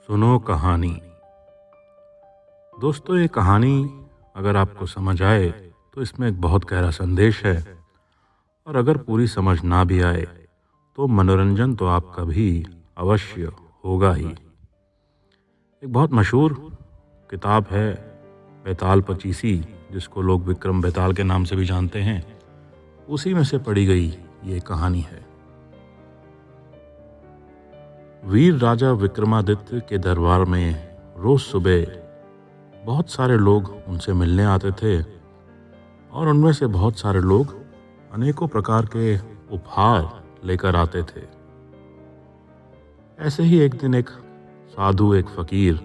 सुनो कहानी। दोस्तों, ये कहानी अगर आपको समझ आए तो इसमें एक बहुत गहरा संदेश है, और अगर पूरी समझ ना भी आए तो मनोरंजन तो आपका भी अवश्य होगा ही। एक बहुत मशहूर किताब है बेताल पचीसी, जिसको लोग विक्रम बेताल के नाम से भी जानते हैं। उसी में से पढ़ी गई ये कहानी है। वीर राजा विक्रमादित्य के दरबार में रोज सुबह बहुत सारे लोग उनसे मिलने आते थे, और उनमें से बहुत सारे लोग अनेकों प्रकार के उपहार लेकर आते थे। ऐसे ही एक दिन एक साधु, एक फकीर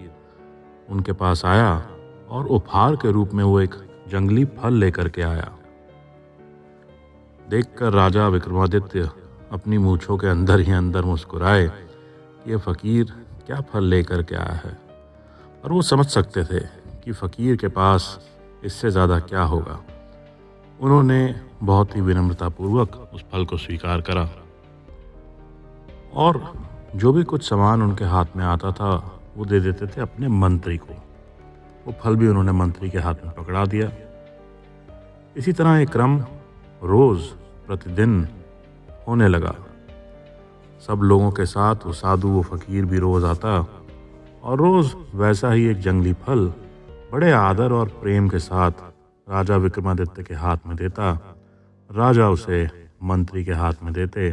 उनके पास आया, और उपहार के रूप में वो एक जंगली फल लेकर के आया। देखकर राजा विक्रमादित्य अपनी मूंछों के अंदर ही अंदर मुस्कुराए कि ये फकीर क्या फल लेकर के आया है। और वो समझ सकते थे कि फकीर के पास इससे ज़्यादा क्या होगा। उन्होंने बहुत ही विनम्रतापूर्वक उस फल को स्वीकार करा, और जो भी कुछ सामान उनके हाथ में आता था वो दे देते थे अपने मंत्री को। वो फल भी उन्होंने मंत्री के हाथ में पकड़ा दिया। इसी तरह एक क्रम रोज़ प्रतिदिन होने लगा। सब लोगों के साथ वो साधु, वो फकीर भी रोज़ आता, और रोज़ वैसा ही एक जंगली फल बड़े आदर और प्रेम के साथ राजा विक्रमादित्य के हाथ में देता। राजा उसे मंत्री के हाथ में देते,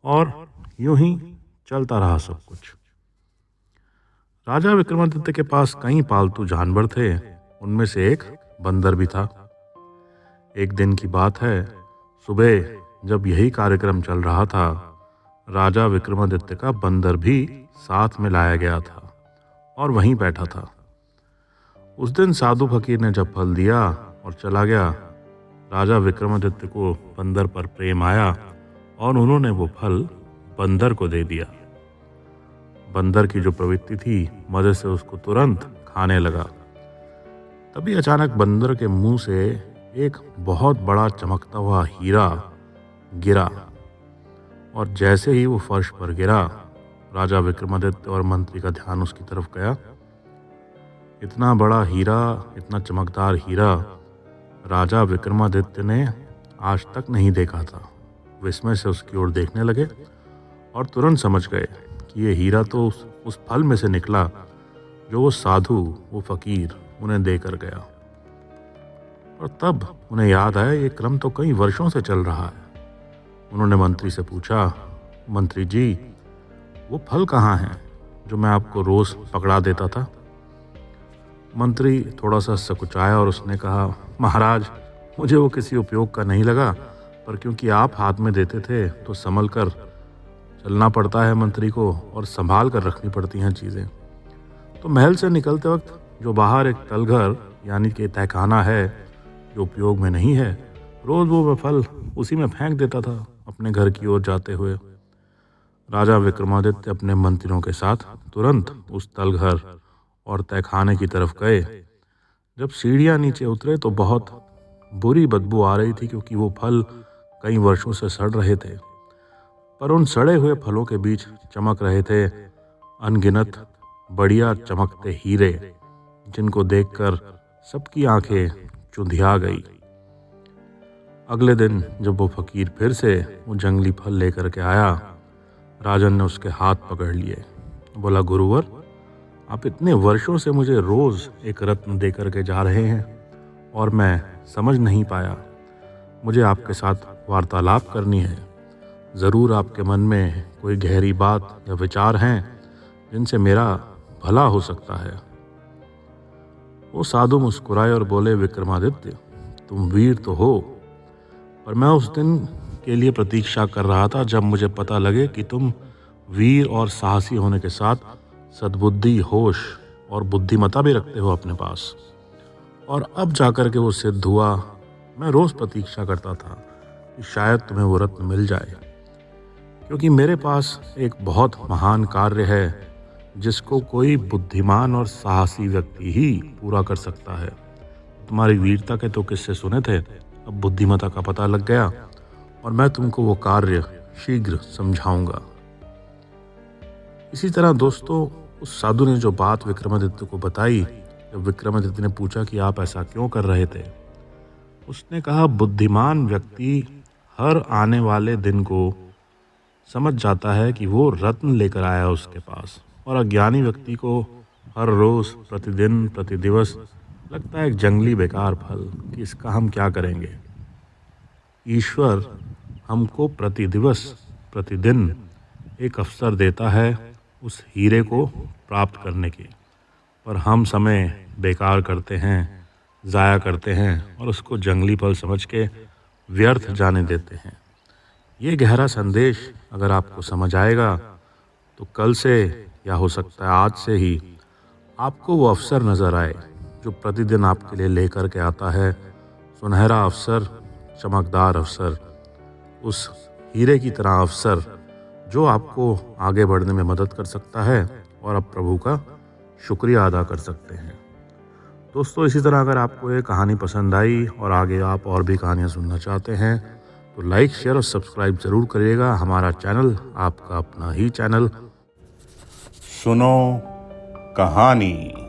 और यूं ही चलता रहा सब कुछ। राजा विक्रमादित्य के पास कई पालतू जानवर थे। उनमें से एक बंदर भी था। एक दिन की बात है, सुबह जब यही कार्यक्रम चल रहा था, राजा विक्रमादित्य का बंदर भी साथ में लाया गया था और वहीं बैठा था। उस दिन साधु फकीर ने जब फल दिया और चला गया, राजा विक्रमादित्य को बंदर पर प्रेम आया, और उन्होंने वो फल बंदर को दे दिया। बंदर की जो प्रवृत्ति थी, मजे से उसको तुरंत खाने लगा। तभी अचानक बंदर के मुंह से एक बहुत बड़ा चमकता हुआ हीरा गिरा, और जैसे ही वो फर्श पर गिरा, राजा विक्रमादित्य और मंत्री का ध्यान उसकी तरफ गया। इतना बड़ा हीरा, इतना चमकदार हीरा राजा विक्रमादित्य ने आज तक नहीं देखा था। विस्मय से उसकी ओर देखने लगे, और तुरंत समझ गए कि ये हीरा तो उस फल में से निकला जो वो साधु, वो फकीर उन्हें देकर गया। और तब उन्हें याद आया, ये क्रम तो कई वर्षों से चल रहा है। उन्होंने मंत्री से पूछा, मंत्री जी, वो फल कहाँ हैं जो मैं आपको रोज पकड़ा देता था? मंत्री थोड़ा सा सकुचाया और उसने कहा, महाराज, मुझे वो किसी उपयोग का नहीं लगा, पर क्योंकि आप हाथ में देते थे तो संभल कर चलना पड़ता है मंत्री को, और संभाल कर रखनी पड़ती हैं चीज़ें। तो महल से निकलते वक्त जो बाहर एक तलघर यानी कि तहखाना है, जो उपयोग में नहीं है, रोज़ वो मैं फल उसी में फेंक देता था अपने घर की ओर जाते हुए। राजा विक्रमादित्य अपने मंत्रियों के साथ तुरंत उस तलघर और तहखाने की तरफ गए। जब सीढ़ियाँ नीचे उतरे तो बहुत बुरी बदबू आ रही थी, क्योंकि वो फल कई वर्षों से सड़ रहे थे। पर उन सड़े हुए फलों के बीच चमक रहे थे अनगिनत बढ़िया चमकते हीरे, जिनको देखकर सबकी आंखें चुंधिया गई। अगले दिन जब वो फकीर फिर से वो जंगली फल लेकर के आया, राजन ने उसके हाथ पकड़ लिए। बोला, गुरुवर, आप इतने वर्षों से मुझे रोज एक रत्न दे करके जा रहे हैं, और मैं समझ नहीं पाया। मुझे आपके साथ वार्तालाप करनी है। ज़रूर आपके मन में कोई गहरी बात या विचार हैं जिनसे मेरा भला हो सकता है। वो साधु मुस्कुराए और बोले, विक्रमादित्य, तुम वीर तो हो, पर मैं उस दिन के लिए प्रतीक्षा कर रहा था जब मुझे पता लगे कि तुम वीर और साहसी होने के साथ सद्बुद्धि, होश और बुद्धिमता भी रखते हो अपने पास। और अब जाकर के वो सिद्ध हुआ। मैं रोज़ प्रतीक्षा करता था कि शायद तुम्हें वो रत्न मिल जाए, क्योंकि मेरे पास एक बहुत महान कार्य है जिसको कोई बुद्धिमान और साहसी व्यक्ति ही पूरा कर सकता है। तुम्हारी वीरता के तो किस्से सुने थे, अब बुद्धिमता का पता लग गया, और मैं तुमको वो कार्य शीघ्र समझाऊंगा। इसी तरह दोस्तों, उस साधु ने जो बात विक्रमादित्य को बताई, जब विक्रमादित्य ने पूछा कि आप ऐसा क्यों कर रहे थे, उसने कहा बुद्धिमान व्यक्ति हर आने वाले दिन को समझ जाता है कि वो रत्न लेकर आया उसके पास, और अज्ञानी व्यक्ति को हर रोज प्रतिदिन प्रतिदिवस लगता है एक जंगली बेकार फल कि इसका हम क्या करेंगे। ईश्वर हमको प्रतिदिवस प्रतिदिन एक अवसर देता है उस हीरे को प्राप्त करने की, पर हम समय बेकार करते हैं, ज़ाया करते हैं और उसको जंगली फल समझ के व्यर्थ जाने देते हैं। ये गहरा संदेश अगर आपको समझ आएगा तो कल से या हो सकता है आज से ही आपको वो अवसर नज़र आए जो प्रतिदिन आपके लिए लेकर के आता है सुनहरा अवसर, चमकदार अवसर, उस हीरे की तरह अवसर जो आपको आगे बढ़ने में मदद कर सकता है और आप प्रभु का शुक्रिया अदा कर सकते हैं। दोस्तों, इसी तरह अगर आपको ये कहानी पसंद आई और आगे आप और भी कहानियाँ सुनना चाहते हैं तो लाइक, शेयर और सब्सक्राइब ज़रूर करिएगा। हमारा चैनल आपका अपना ही चैनल सुनो कहानी।